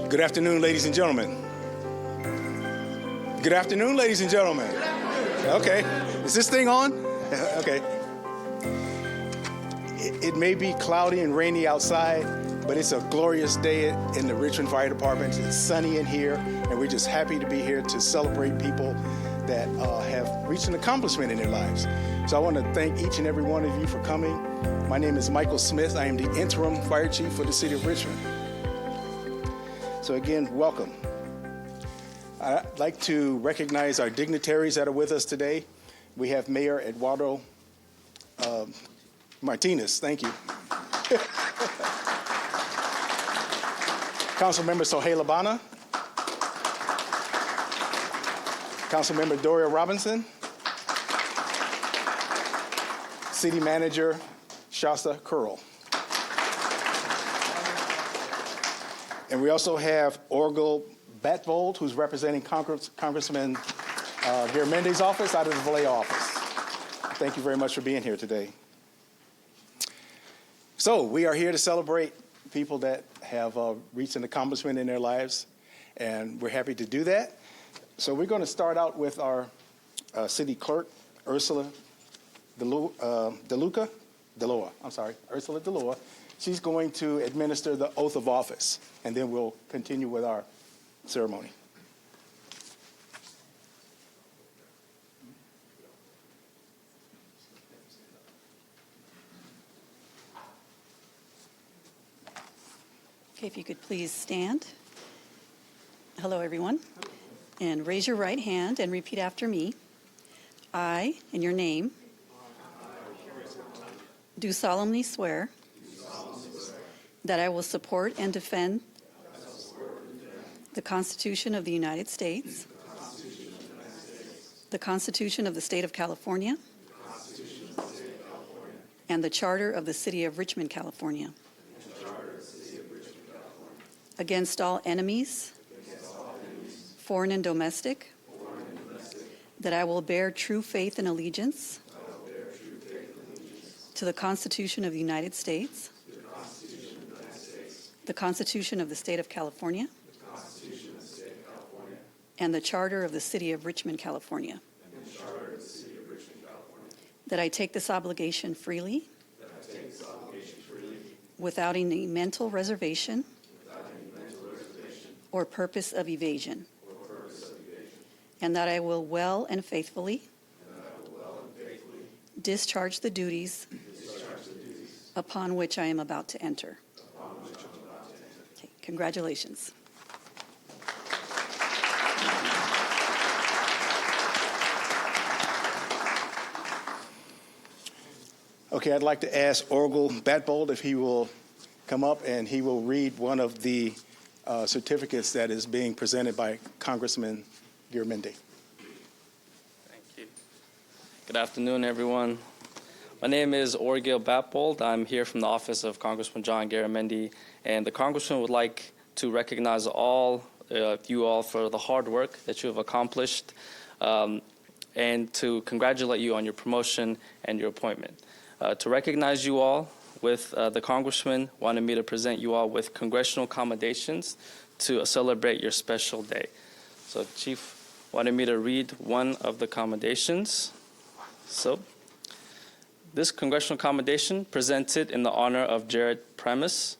Good afternoon, ladies and gentlemen. Good afternoon, ladies and gentlemen. Okay, is this thing on? Okay. It may be cloudy and rainy outside, but it's a glorious day in the Richmond Fire Department. It's sunny in here, and we're just happy to be here to celebrate people that have reached an accomplishment in their lives. So I want to thank each and every one of you for coming. My name is Michael Smith. I am the interim fire chief for the city of Richmond. So again, welcome. I'd like to recognize our dignitaries that are with us today. We have Mayor Eduardo Martinez, thank you. Councilmember Sohail Labana. Councilmember Doria Robinson. City Manager Shasta Curl. And we also have Orgel Batvold, who's representing Congressman Garamendi's office out of the Vallejo office. Thank you very much for being here today. So we are here to celebrate people that have reached an accomplishment in their lives, and we're happy to do that. So we're going to start out with our city clerk, Ursula Ursula DeLua. She's going to administer the oath of office, and then we'll continue with our ceremony. Okay, if you could please stand. Hello, everyone. And raise your right hand and repeat after me. I, in your name, do solemnly swear that I will support and defend the Constitution of the United States, the Constitution of the State of California, and the Charter of the City of Richmond, California, against all enemies, foreign and domestic, that I will bear true faith and allegiance to the Constitution of the United States, the Constitution of the State of California, and the Charter of the City of Richmond, California. That I take this obligation freely, without any mental reservation or purpose of evasion. And that I will well and faithfully discharge the duties upon which I am about to enter. Okay, congratulations. Okay, I'd like to ask Orgel Batvold if he will come up and he will read one of the certificates that is being presented by Congressman Garamendi. Thank you. Good afternoon, everyone. My name is Orgel Batvold. I'm here from the office of Congressman John Garamendi, and the Congressman would like to recognize you all for the hard work that you have accomplished and to congratulate you on your promotion and your appointment. To recognize you all, the Congressman wanted me to present you all with congressional commendations to celebrate your special day. So Chief wanted me to read one of the commendations. So this congressional commendation presented in the honor of Jared Primus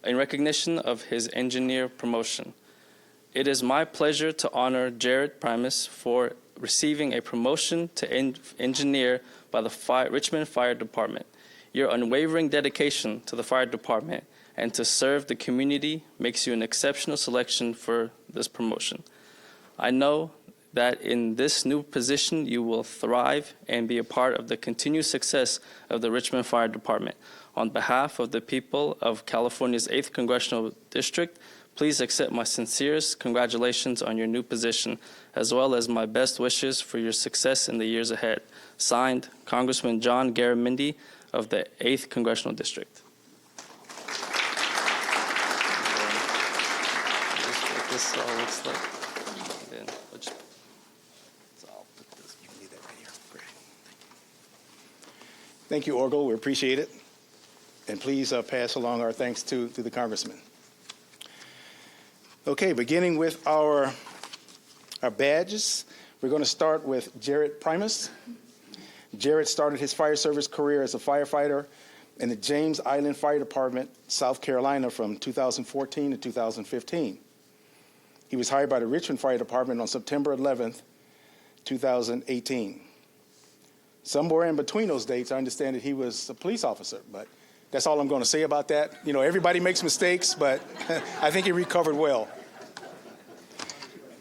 in recognition of his engineer promotion. It is my pleasure to honor Jared Primus for receiving a promotion to engineer by the Richmond Fire Department. Your unwavering dedication to the fire department and to serve the community makes you an exceptional selection for this promotion. I know that in this new position you will thrive and be a part of the continued success of the Richmond Fire Department. On behalf of the people of California's 8th Congressional District, please accept my sincerest congratulations on your new position, as well as my best wishes for your success in the years ahead. Signed, Congressman John Garamendi of the 8th Congressional District. This all looks like. Then we'll just, it's all Thank you, Orgel. We appreciate it. And please pass along our thanks to the Congressman. Okay, beginning with our badges, we're going to start with Jared Primus. Jared started his fire service career as a firefighter in the James Island Fire Department, South Carolina, from 2014 to 2015. He was hired by the Richmond Fire Department on September 11th, 2018. Somewhere in between those dates, I understand that he was a police officer, but that's all I'm going to say about that. You know, everybody makes mistakes, but I think he recovered well.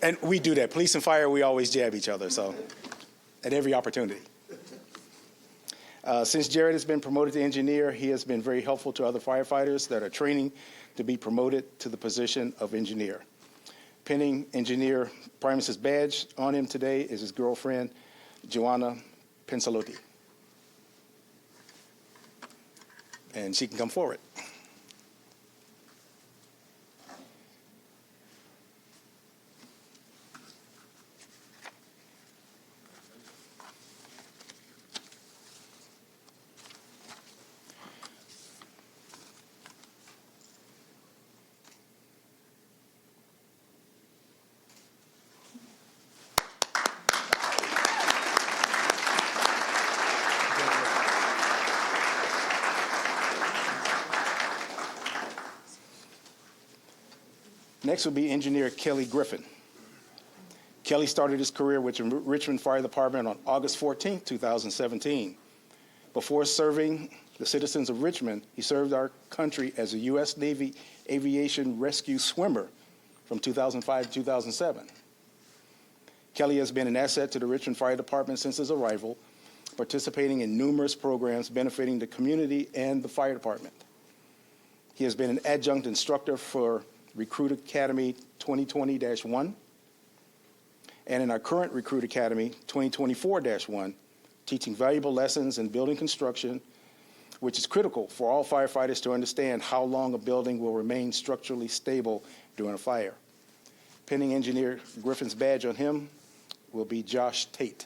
And we do that. Police and fire, we always jab each other, so at every opportunity. Since Jared has been promoted to engineer, he has been very helpful to other firefighters that are training to be promoted to the position of engineer. Pinning Engineer Primus's badge on him today is his girlfriend, Joanna Pensalotti. And she can come forward. Next will be Engineer Kelly Griffin. Kelly started his career with the Richmond Fire Department on August 14, 2017. Before serving the citizens of Richmond, he served our country as a U.S. Navy aviation rescue swimmer from 2005 to 2007. Kelly has been an asset to the Richmond Fire Department since his arrival, participating in numerous programs benefiting the community and the fire department. He has been an adjunct instructor for Recruit Academy 2020-1 and in our current Recruit Academy 2024-1, teaching valuable lessons in building construction, which is critical for all firefighters to understand how long a building will remain structurally stable during a fire. Pinning Engineer Griffin's badge on him will be Josh Tate.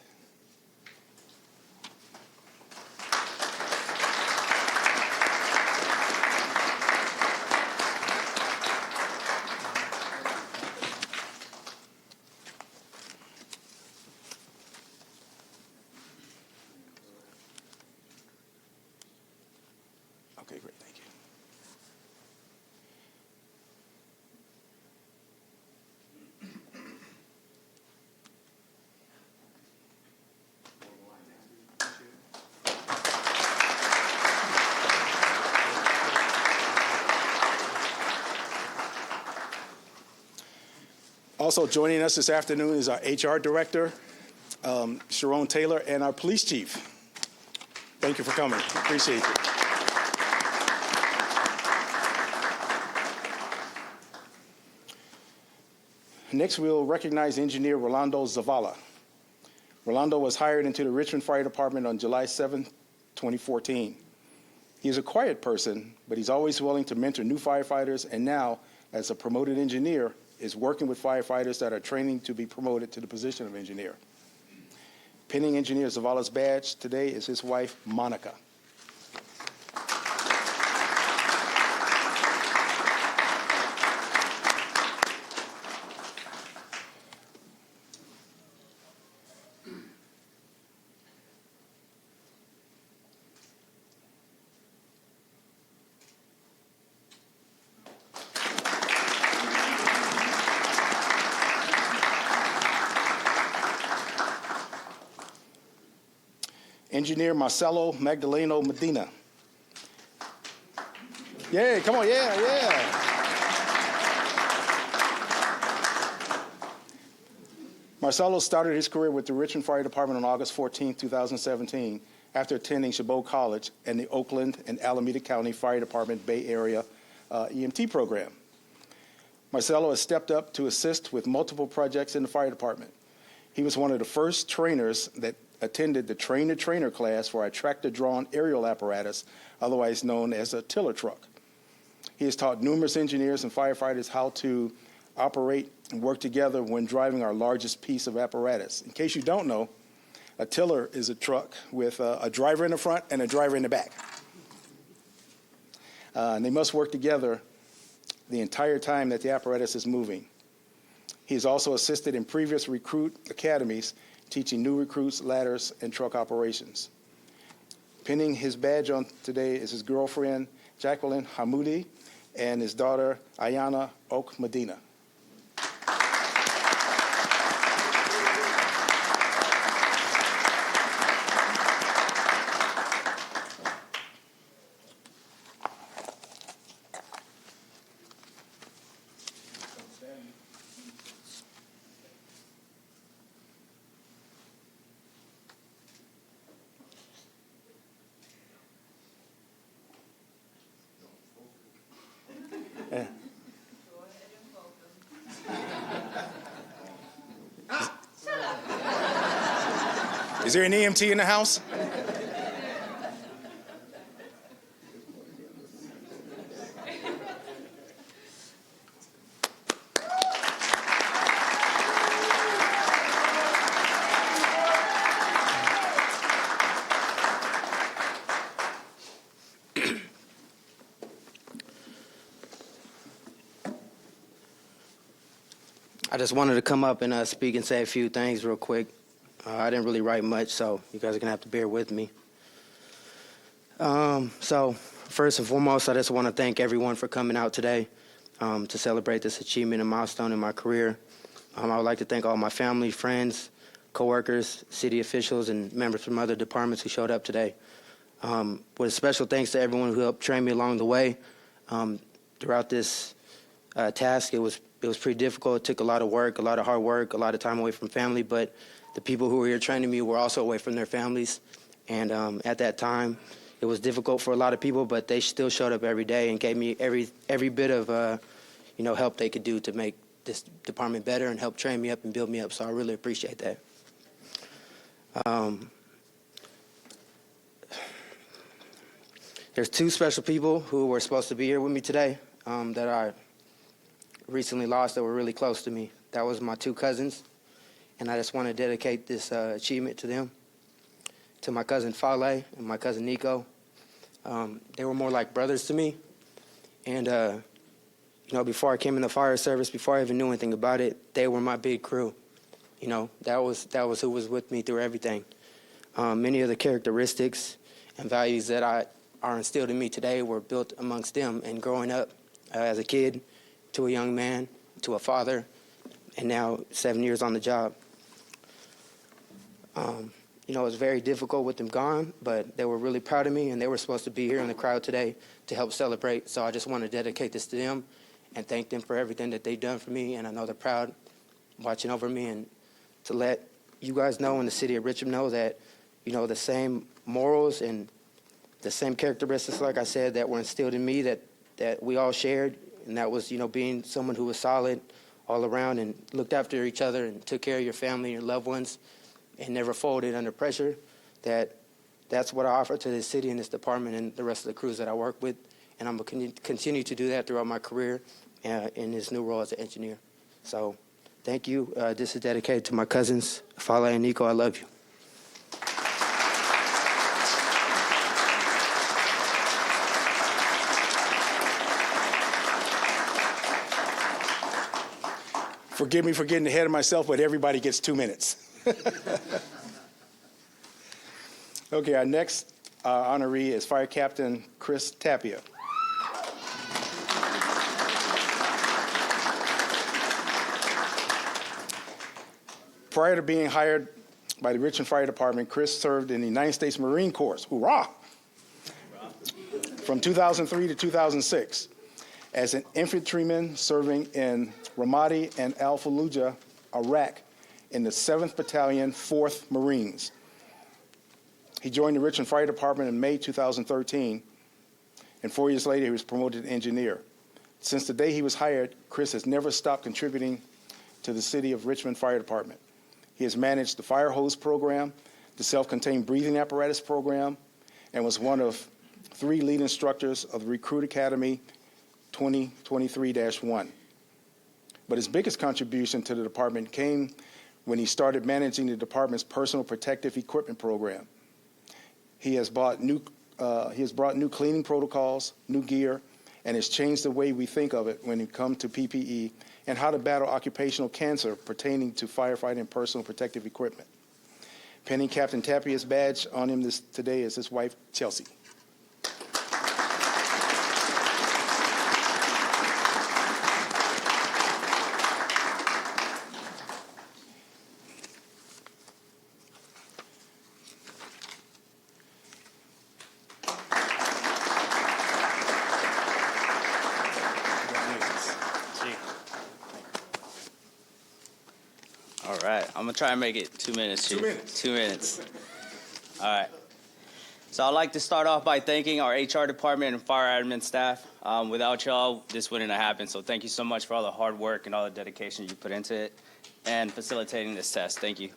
Okay, great, thank you. Also joining us this afternoon is our HR Director, Sharon Taylor, and our Police Chief. Thank you for coming. Appreciate it. Next, we'll recognize Engineer Rolando Zavala. Rolando was hired into the Richmond Fire Department on July 7, 2014. He is a quiet person, but he's always willing to mentor new firefighters, and now, as a promoted engineer, is working with firefighters that are training to be promoted to the position of engineer. Pinning Engineer Zavala's badge today is his wife, Monica. Engineer Marcelo Magdaleno Medina. Yeah, come on, yeah. Marcelo started his career with the Richmond Fire Department on August 14, 2017, after attending Chabot College and the Oakland and Alameda County Fire Department Bay Area EMT program. Marcelo has stepped up to assist with multiple projects in the fire department. He was one of the first trainers that attended the train-the-trainer class for our tractor-drawn aerial apparatus, otherwise known as a tiller truck. He has taught numerous engineers and firefighters how to operate and work together when driving our largest piece of apparatus. In case you don't know, A tiller is a truck with a driver in the front and a driver in the back. And they must work together the entire time that the apparatus is moving. He has also assisted in previous recruit academies, teaching new recruits ladders and truck operations. Pinning his badge on today is his girlfriend, Jacqueline Hamoudi, and his daughter, Ayana Oak Medina. Is there an EMT in the house? I just wanted to come up and speak and say a few things real quick. I didn't really write much, so you guys are going to have to bear with me. So first and foremost, I just want to thank everyone for coming out today to celebrate this achievement and milestone in my career. I would like to thank all my family, friends, coworkers, city officials, and members from other departments who showed up today. With special thanks to everyone who helped train me along the way. Throughout this task, it was pretty difficult. It took a lot of work, a lot of hard work, a lot of time away from family, but the people who were here training me were also away from their families. And at that time, it was difficult for a lot of people, but they still showed up every day and gave me every bit of help they could do to make this department better and help train me up and build me up. So I really appreciate that. There's two special people who were supposed to be here with me today that I recently lost that were really close to me. That was my two cousins, and I just want to dedicate this achievement to them, to my cousin Fale and my cousin Nico. They were more like brothers to me, and before I came in the fire service, before I even knew anything about it, they were my big crew. That was who was with me through everything. Many of the characteristics and values that are instilled in me today were built amongst them, and growing up as a kid, to a young man, to a father, and now 7 years on the job. It was very difficult with them gone, but they were really proud of me, and they were supposed to be here in the crowd today to help celebrate. So I just want to dedicate this to them and thank them for everything that they've done for me, and I know they're proud watching over me, and to let you guys know in the city of Richmond know that, the same morals and the same characteristics, like I said, that were instilled in me that we all shared, and that was, being someone who was solid all around and looked after each other and took care of your family and your loved ones and never folded under pressure. That's what I offer to this city and this department and the rest of the crews that I work with, and I'm going to continue to do that throughout my career in this new role as an engineer. So thank you. This is dedicated to my cousins, Fale and Nico. I love you. Forgive me for getting ahead of myself, but everybody gets 2 minutes. Okay, our next honoree is Fire Captain Chris Tapia. Prior to being hired by the Richmond Fire Department, Chris served in the United States Marine Corps, hoorah, from 2003 to 2006 as an infantryman serving in Ramadi and Al-Fallujah, Iraq, in the 7th Battalion, 4th Marines. He joined the Richmond Fire Department in May 2013, and 4 years later he was promoted to engineer. Since the day he was hired, Chris has never stopped contributing to the City of Richmond Fire Department. He has managed the fire hose program, the self-contained breathing apparatus program, and was one of 3 lead instructors of the Recruit Academy 2023-1. But his biggest contribution to the department came when he started managing the department's personal protective equipment program. He has brought new cleaning protocols, new gear, and has changed the way we think of it when it comes to PPE and how to battle occupational cancer pertaining to firefighting and personal protective equipment. Pinning Captain Tapia's badge on him today is his wife, Chelsea. All right, I'm gonna try and make it 2 minutes, Chief. 2 minutes. 2 minutes. All right. So I'd like to start off by thanking our HR department and fire admin staff. Without y'all, this wouldn't have happened. So thank you so much for all the hard work and all the dedication you put into it and facilitating this test. Thank you.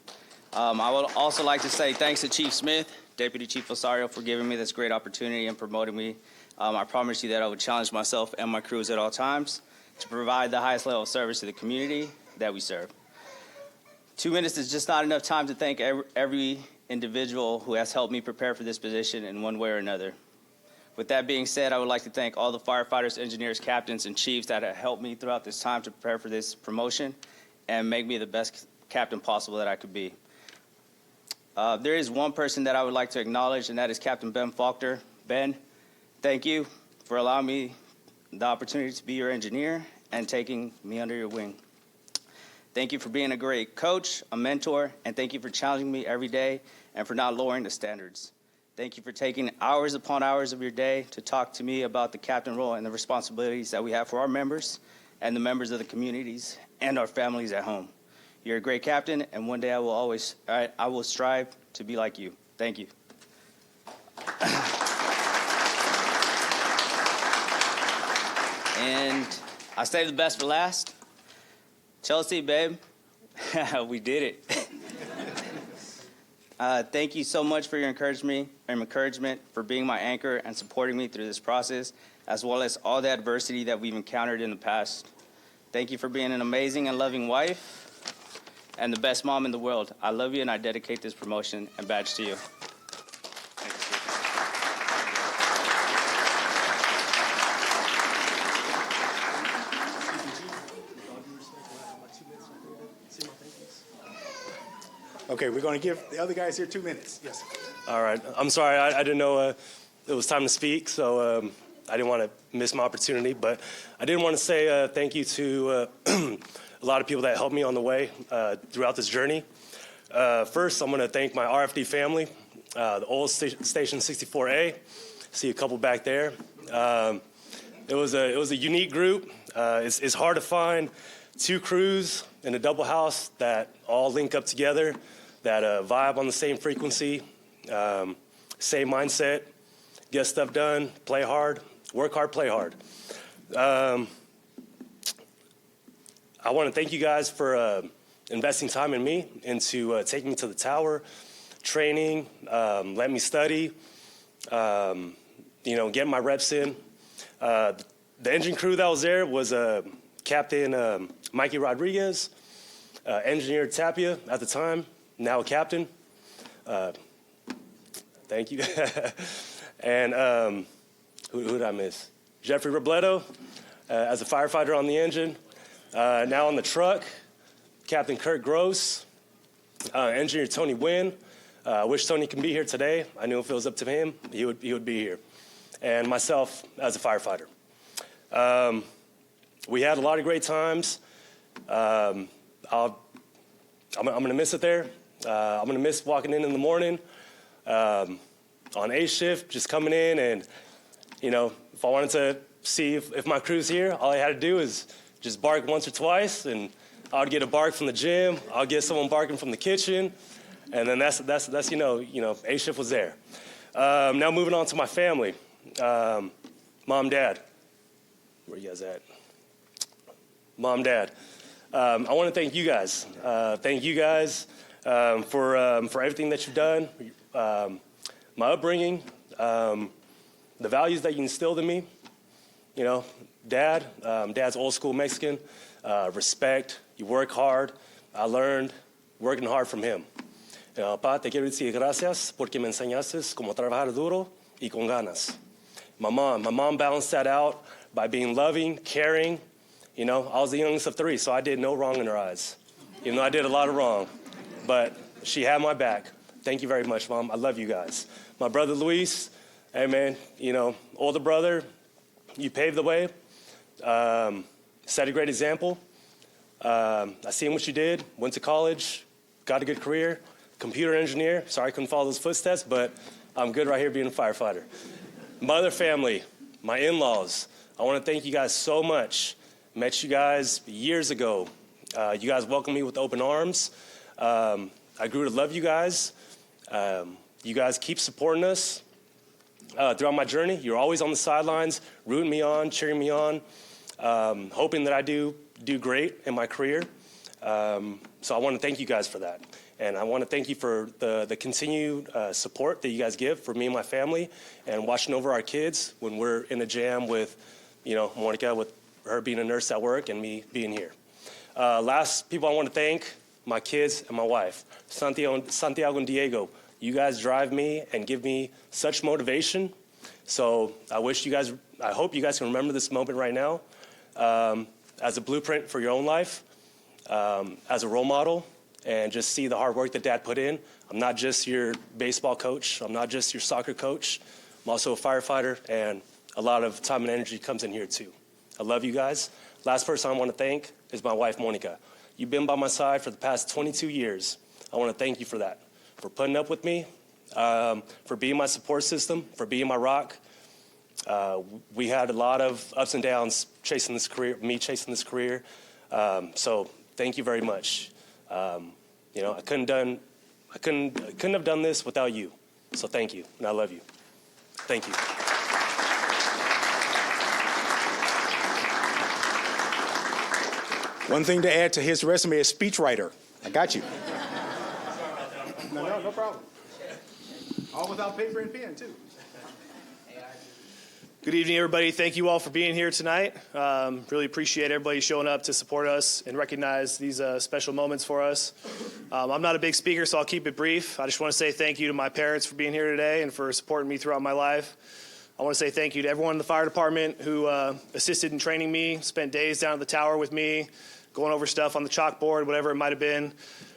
I would also like to say thanks to Chief Smith, Deputy Chief Osario, for giving me this great opportunity and promoting me. I promised you that I would challenge myself and my crews at all times to provide the highest level of service to the community that we serve. 2 minutes is just not enough time to thank every individual who has helped me prepare for this position in one way or another. With that being said, I would like to thank all the firefighters, engineers, captains, and chiefs that have helped me throughout this time to prepare for this promotion and make me the best captain possible that I could be. There is one person that I would like to acknowledge, and that is Captain Ben Faulkner. Ben, thank you for allowing me the opportunity to be your engineer and taking me under your wing. Thank you for being a great coach, a mentor, and thank you for challenging me every day and for not lowering the standards. Thank you for taking hours upon hours of your day to talk to me about the captain role and the responsibilities that we have for our members and the members of the communities and our families at home. You're a great captain, and one day I will strive to be like you. Thank you. And I saved the best for last. Chelsea, babe, we did it. Thank you so much for your encouragement, for being my anchor and supporting me through this process, as well as all the adversity that we've encountered in the past. Thank you for being an amazing and loving wife and the best mom in the world. I love you, and I dedicate this promotion and badge to you. Okay, we're going to give the other guys here 2 minutes. Yes. All right. I'm sorry. I didn't know it was time to speak, so I didn't want to miss my opportunity. But I did want to say thank you to a lot of people that helped me on the way throughout this journey. First, I'm going to thank my RFD family, the old Station 64A. See a couple back there. It was a unique group. It's hard to find two crews in a double house that all link up together, that vibe on the same frequency, same mindset, get stuff done, play hard, work hard, play hard. I want to thank you guys for investing time in me, into taking me to the tower, training, let me study, get my reps in. The engine crew that was there was Captain Mikey Rodriguez, Engineer Tapia at the time, now a captain. Thank you. And who did I miss? Jeffrey Robledo as a firefighter on the engine. Now on the truck, Captain Kurt Gross, Engineer Tony Wynn. I wish Tony could be here today. I knew if it was up to him, he would be here. And myself as a firefighter. We had a lot of great times. I'm going to miss it there. I'm going to miss walking in the morning on A shift, just coming in and, if I wanted to see if my crew's here, all I had to do is just bark once or twice, and I would get a bark from the gym. I'll get someone barking from the kitchen, and then that's A shift was there. Now moving on to my family, mom, dad. Where you guys at? Mom, dad. I want to thank you guys. Thank you guys for everything that you've done, my upbringing, the values that you instilled in me. Dad's old school Mexican, respect. You work hard. I learned working hard from him. Pa, te quiero decir gracias porque me enseñaste cómo trabajar duro y con ganas. My mom balanced that out by being loving, caring. You know, I was the youngest of three, so I did no wrong in her eyes. Even though I did a lot of wrong, but she had my back. Thank you very much, Mom. I love you guys. My brother Luis, hey man, you know, older brother, you paved the way, set a great example. I seen what you did, went to college, got a good career, computer engineer. Sorry I couldn't follow those footsteps, but I'm good right here being a firefighter. My other family, my in-laws, I want to thank you guys so much. Met you guys years ago. You guys welcomed me with open arms. I grew to love you guys. You guys keep supporting us throughout my journey. You're always on the sidelines, rooting me on, cheering me on, hoping that I do great in my career. So I want to thank you guys for that. And I want to thank you for the continued support that you guys give for me and my family and watching over our kids when we're in a jam with, you know, Monica, with her being a nurse at work and me being here. Last people I want to thank, my kids and my wife, Santiago and Diego. You guys drive me and give me such motivation. So I hope you guys can remember this moment right now as a blueprint for your own life, as a role model, and just see the hard work that Dad put in. I'm not just your baseball coach. I'm not just your soccer coach. I'm also a firefighter, and a lot of time and energy comes in here too. I love you guys. Last person I want to thank is my wife, Monica. You've been by my side for the past 22 years. I want to thank you for that, for putting up with me, for being my support system, for being my rock. We had a lot of ups and downs chasing this career, so thank you very much. You know, I couldn't have done this without you. So thank you, and I love you. Thank you. One thing to add to his resume is speechwriter. I got you. No problem. All without paper and pen, too. Good evening, everybody. Thank you all for being here tonight. Really appreciate everybody showing up to support us and recognize these special moments for us. I'm not a big speaker, so I'll keep it brief. I just want to say thank you to my parents for being here today and for supporting me throughout my life. I want to say thank you to everyone in the fire department who assisted in training me, spent days down at the tower with me, going over stuff on the chalkboard, whatever it might have been.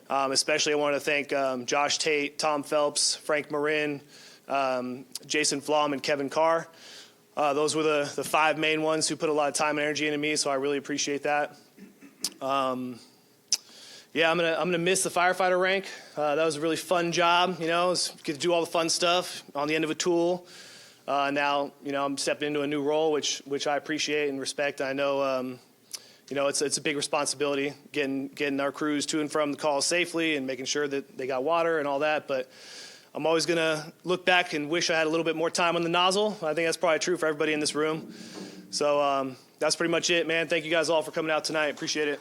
Especially I want to thank Josh Tate, Tom Phelps, Frank Marin, Jason Flom, and Kevin Carr. Those were the five main ones who put a lot of time and energy into me, so I really appreciate that. Yeah, I'm gonna miss the firefighter rank. That was a really fun job, you know, get to do all the fun stuff on the end of a tool. Now, you know, I'm stepping into a new role, which I appreciate and respect. I know, you know, it's a big responsibility getting our crews to and from the calls safely and making sure that they got water and all that. But I'm always gonna look back and wish I had a little bit more time on the nozzle. I think that's probably true for everybody in this room. So that's pretty much it, man. Thank you guys all for coming out tonight. Appreciate it.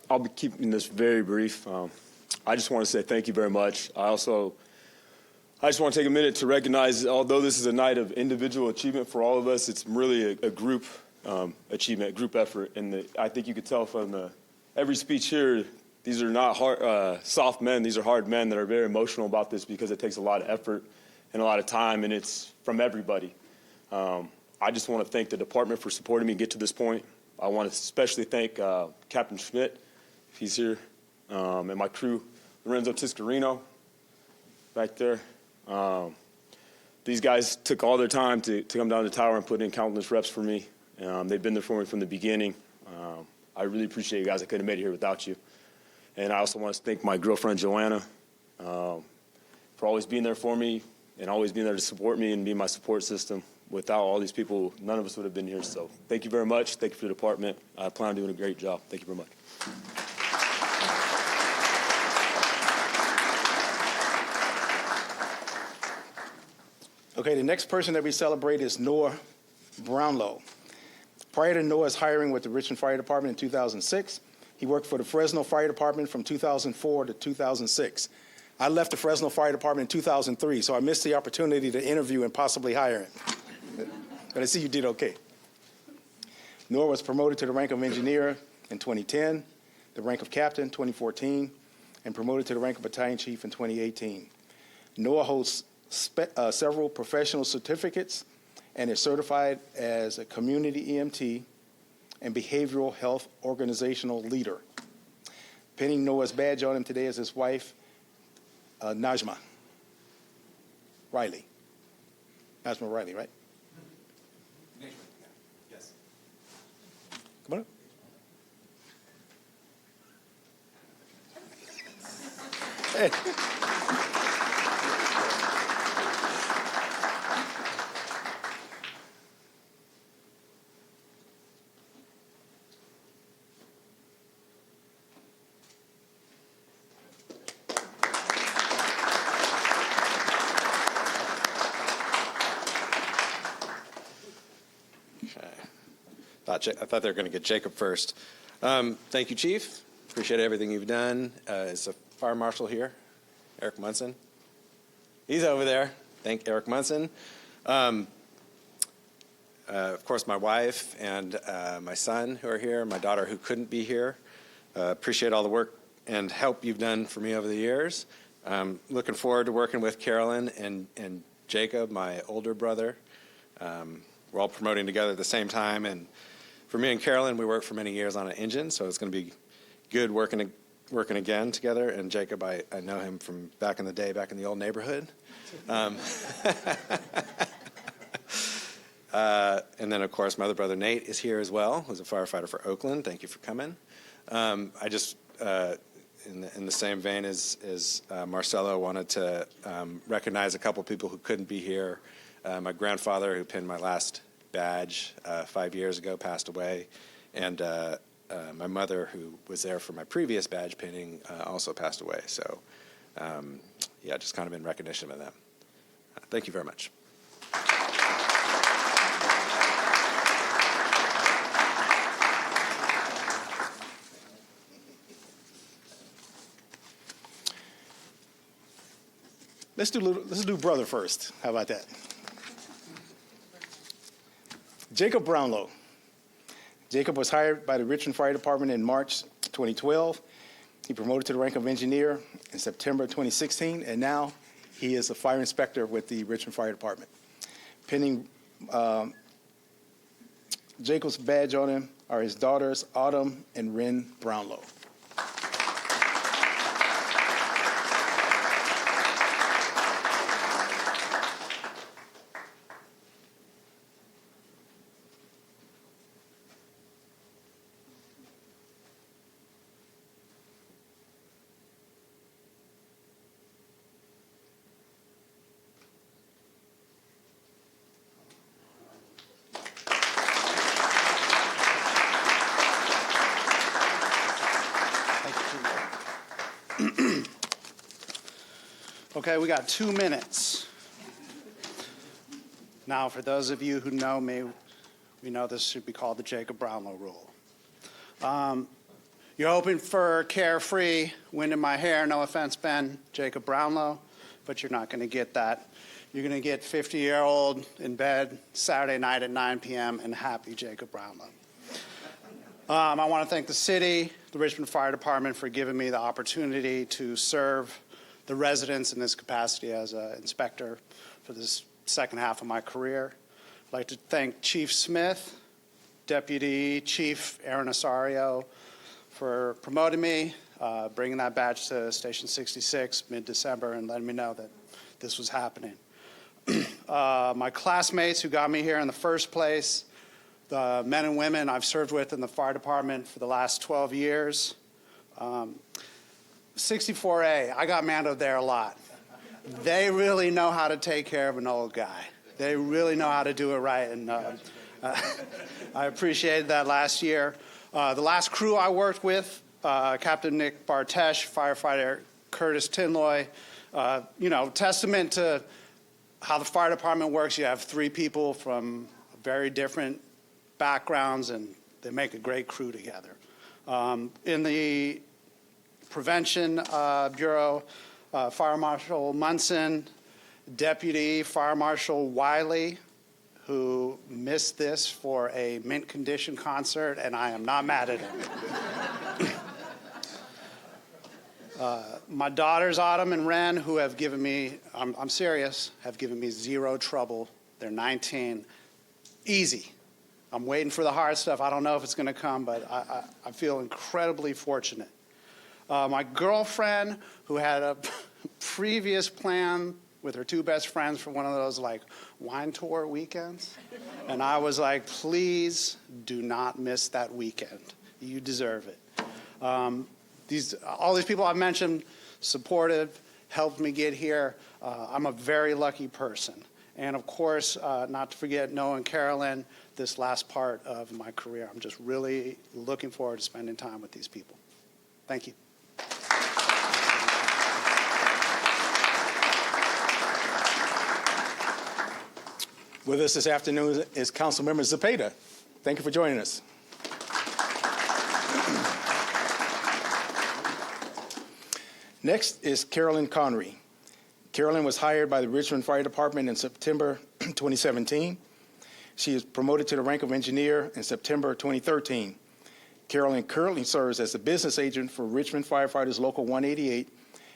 I'll be keeping this very brief. I just want to say thank you very much. I just want to take a minute to recognize, although this is a night of individual achievement for all of us, it's really a group achievement, group effort. And I think you could tell from every speech here, these are not soft men. These are hard men that are very emotional about this because it takes a lot of effort and a lot of time, and it's from everybody. I just want to thank the department for supporting me get to this point. I want to especially thank Captain Schmidt, if he's here, and my crew, Lorenzo Tiscarino, back there. These guys took all their time to come down to the tower and put in countless reps for me. They've been there for me from the beginning. I really appreciate you guys. I couldn't have made it here without you. And I also want to thank my girlfriend, Joanna, for always being there for me and always being there to support me and be my support system. Without all these people, none of us would have been here. So thank you very much. Thank you for the department. I plan on doing a great job. Thank you very much. Okay, the next person that we celebrate is Noah Brownlow. Prior to Noah's hiring with the Richmond Fire Department in 2006, he worked for the Fresno Fire Department from 2004 to 2006. I left the Fresno Fire Department in 2003, so I missed the opportunity to interview and possibly hire him. but I see you did okay. Noah was promoted to the rank of engineer in 2010, the rank of captain 2014, and promoted to the rank of battalion chief in 2018. Noah holds several professional certificates and is certified as a community EMT and behavioral health organizational leader. Pinning Noah's badge on him today is his wife, Najma Riley. Najma Riley, right? Yes. Come on up. Hey. I thought they were going to get Jacob first. Thank you, Chief. Appreciate everything you've done. Is the fire marshal here? Eric Munson? He's over there. Thank Eric Munson. Of course, my wife and my son who are here, my daughter who couldn't be here. Appreciate all the work and help you've done for me over the years. Looking forward to working with Carolyn and Jacob, my older brother. We're all promoting together at the same time, and for me and Carolyn, we worked for many years on an engine, so it's going to be good working again together. And Jacob, I know him from back in the day, back in the old neighborhood. And then, of course, my other brother Nate is here as well, who's a firefighter for Oakland. Thank you for coming. I just, in the same vein as Marcelo, wanted to recognize a couple people who couldn't be here. My grandfather, who pinned my last badge 5 years ago, passed away, and my mother, who was there for my previous badge pinning, also passed away. So, yeah, just kind of in recognition of them. Thank you very much. Let's do brother first. How about that? Jacob Brownlow. Jacob was hired by the Richmond Fire Department in March 2012. He promoted to the rank of engineer in September 2016, and now he is a fire inspector with the Richmond Fire Department. Pinning Jacob's badge on him are his daughters, Autumn and Ren Brownlow. Okay, we got 2 minutes. Now, for those of you who know me, we know this should be called the Jacob Brownlow rule. You're hoping for carefree, wind in my hair, no offense, Ben, Jacob Brownlow, but you're not going to get that. You're going to get 50-year-old in bed Saturday night at 9 p.m. and happy Jacob Brownlow. I want to thank the city, the Richmond Fire Department, for giving me the opportunity to serve the residents in this capacity as an inspector for this second half of my career. I'd like to thank Chief Smith, Deputy Chief Aaron Osorio for promoting me, bringing that badge to Station 66 mid-December and letting me know that this was happening. My classmates who got me here in the first place, the men and women I've served with in the fire department for the last 12 years. 64A, I got mandoed there a lot. They really know how to take care of an old guy. They really know how to do it right, and I appreciated that last year. The last crew I worked with, Captain Nick Bartesh, firefighter Curtis Tinloy, testament to how the fire department works. You have 3 people from very different backgrounds, and they make a great crew together. In the Prevention Bureau, Fire Marshal Munson, Deputy Fire Marshal Wiley, who missed this for a mint condition concert, and I am not mad at him. My daughters, Autumn and Ren, who have given me, I'm serious, have given me zero trouble. They're 19. Easy. I'm waiting for the hard stuff. I don't know if it's going to come, but I feel incredibly fortunate. My girlfriend, who had a previous plan with her two best friends for one of those like wine tour weekends, and I was like, please do not miss that weekend. You deserve it. All these people I've mentioned, supportive, helped me get here. I'm a very lucky person. And of course, not to forget Noah and Carolyn, this last part of my career. I'm just really looking forward to spending time with these people. Thank you. With us this afternoon is Councilmember Zepeda. Thank you for joining us. Next is Carolyn Connery. Carolyn was hired by the Richmond Fire Department in September 2017. She is promoted to the rank of engineer in September 2013. Carolyn currently serves as the business agent for Richmond Firefighters Local 188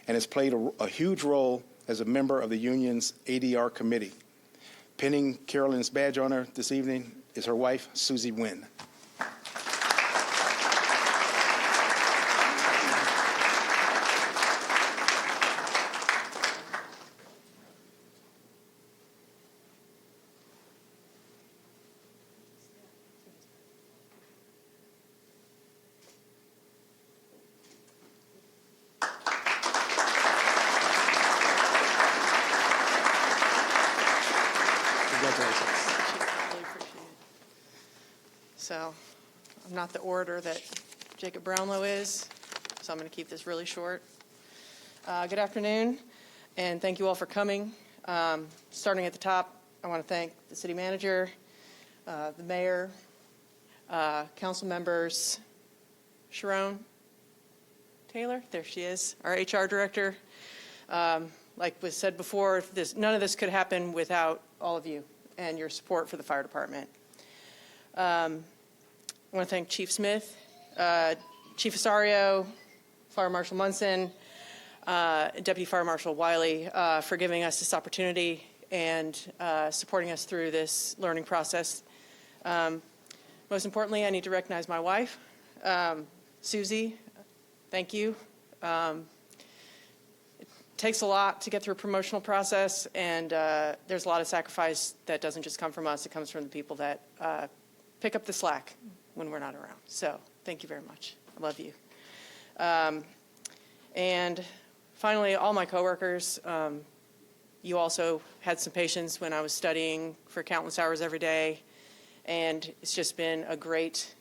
and has played a huge role as a member of the union's ADR committee. Pinning Carolyn's badge on her this evening is her wife, Susie Wynn. Really appreciate it. So I'm not the orator that Jacob Brownlow is, so I'm going to keep this really short. Good afternoon, and thank you all for coming. Starting at the top, I want to thank the city manager, the mayor, council members, Sharon Taylor, there she is, our HR director. Like was said before, none of this could happen without all of you and your support for the fire department. I want to thank Chief Smith, Chief Osario, Fire Marshal Munson, Deputy Fire Marshal Wiley for giving us this opportunity and supporting us through this learning process. Most importantly, I need to recognize my wife, Susie. Thank you. Takes a lot to get through a promotional process, and there's a lot of sacrifice that doesn't just come from us. It comes from the people that pick up the slack when we're not around. So thank you very much. I love you. And finally, all my coworkers, you also had some patience when I was studying for countless hours every day, and it's just been a great,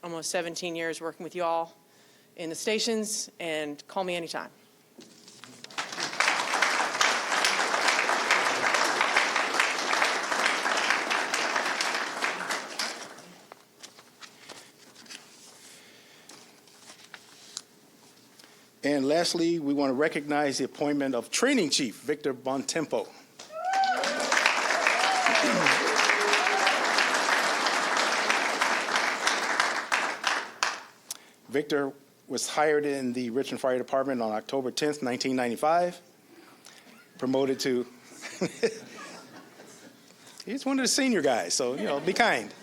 almost 17 years working with you all in the stations, and call me anytime. And lastly, we want to recognize the appointment of Training Chief Victor Bontempo. Victor was hired in the Richmond Fire Department on October 10th, 1995, promoted to, he's one of the senior guys, so, be kind.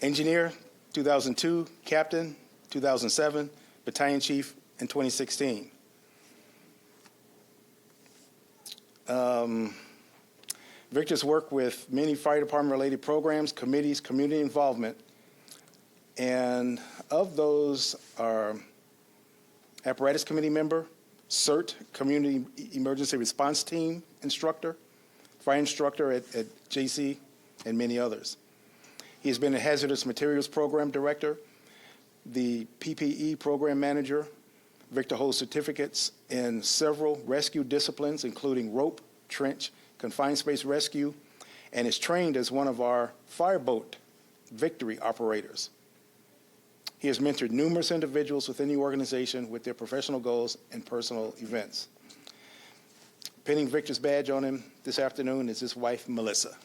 Engineer, 2002, captain, 2007, battalion chief in 2016. Victor's worked with many fire department-related programs, committees, community involvement, and of those are apparatus committee member, CERT, Community Emergency Response Team instructor, fire instructor at JC, and many others. He has been a hazardous materials program director, the PPE program manager. Victor holds certificates in several rescue disciplines, including rope, trench, confined space rescue, and is trained as one of our fireboat victory operators. He has mentored numerous individuals within the organization with their professional goals and personal events. pinning Victor's badge on him this afternoon is his wife, Melissa.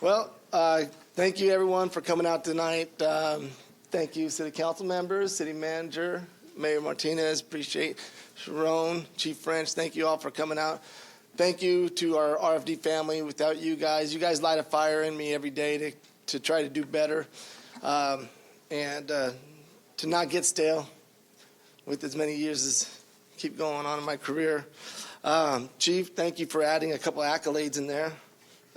Well, thank you everyone for coming out tonight. Thank you, City Council members, City Manager, Mayor Martinez. Appreciate Sharon, Chief French. Thank you all for coming out. Thank you to our RFD family. Without you guys light a fire in me every day to try to do better and to not get stale with as many years as keep going on in my career. Chief, thank you for adding a couple accolades in there.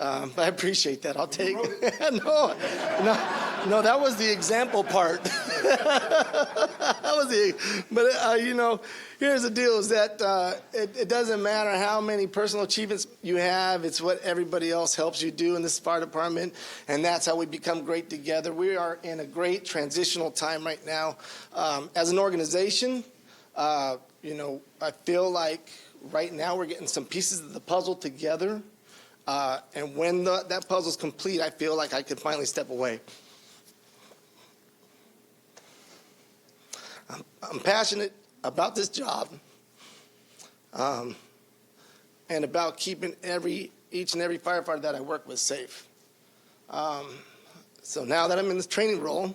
I appreciate that. I'll take no, that was the example part. Here's the deal is that it doesn't matter how many personal achievements you have. It's what everybody else helps you do in this fire department, and that's how we become great together. We are in a great transitional time right now. As an organization, I feel like right now we're getting some pieces of the puzzle together. And when that puzzle's complete, I feel like I could finally step away. I'm passionate about this job and about keeping each and every firefighter that I work with safe. So now that I'm in this training role,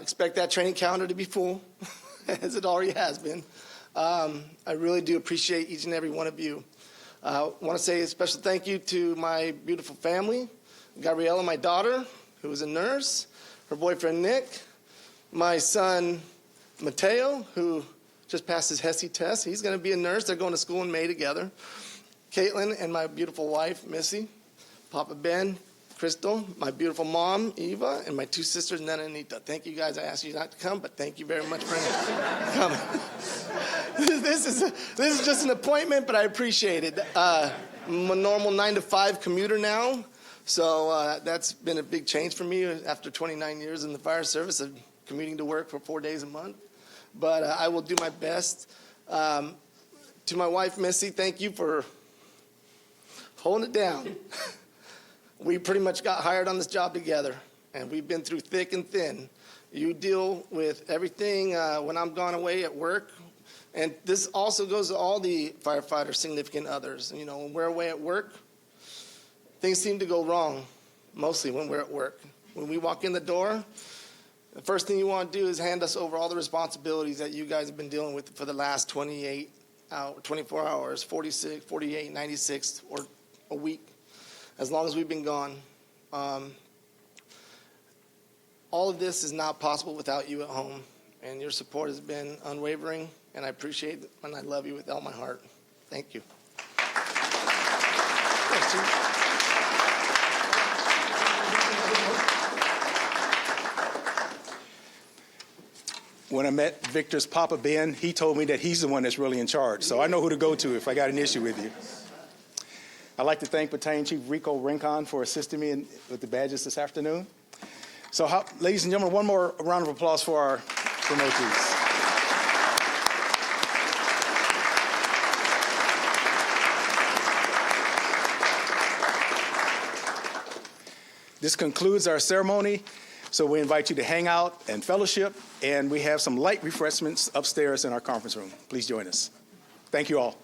expect that training calendar to be full, as it already has been. I really do appreciate each and every one of you. I want to say a special thank you to my beautiful family, Gabriella, my daughter, who is a nurse, her boyfriend, Nick, my son, Mateo, who just passed his HESI test. He's going to be a nurse. They're going to school in May together. Caitlin and my beautiful wife, Missy, Papa Ben, Crystal, my beautiful mom, Eva, and my two sisters, Nana and Anita. Thank you guys. I asked you not to come, but thank you very much for coming. This is just an appointment, but I appreciate it. I'm a normal 9-to-5 commuter now, so that's been a big change for me after 29 years in the fire service of commuting to work for 4 days a month. But I will do my best. To my wife, Missy, thank you for holding it down. We pretty much got hired on this job together, and we've been through thick and thin. You deal with everything when I'm gone away at work. And this also goes to all the firefighters' significant others. When we're away at work, things seem to go wrong, mostly when we're at work. When we walk in the door, the first thing you want to do is hand us over all the responsibilities that you guys have been dealing with for the last 24 hours, 46, 48, 96, or a week, as long as we've been gone. All of this is not possible without you at home, and your support has been unwavering. And I appreciate it, and I love you with all my heart. Thank you. When I met Victor's Papa Ben, he told me that he's the one that's really in charge, so I know who to go to if I got an issue with you. I'd like to thank Battalion Chief Rico Rincon for assisting me with the badges this afternoon. So, ladies and gentlemen, one more round of applause for our promotees. This concludes our ceremony, so we invite you to hang out and fellowship, and we have some light refreshments upstairs in our conference room. Please join us. Thank you all.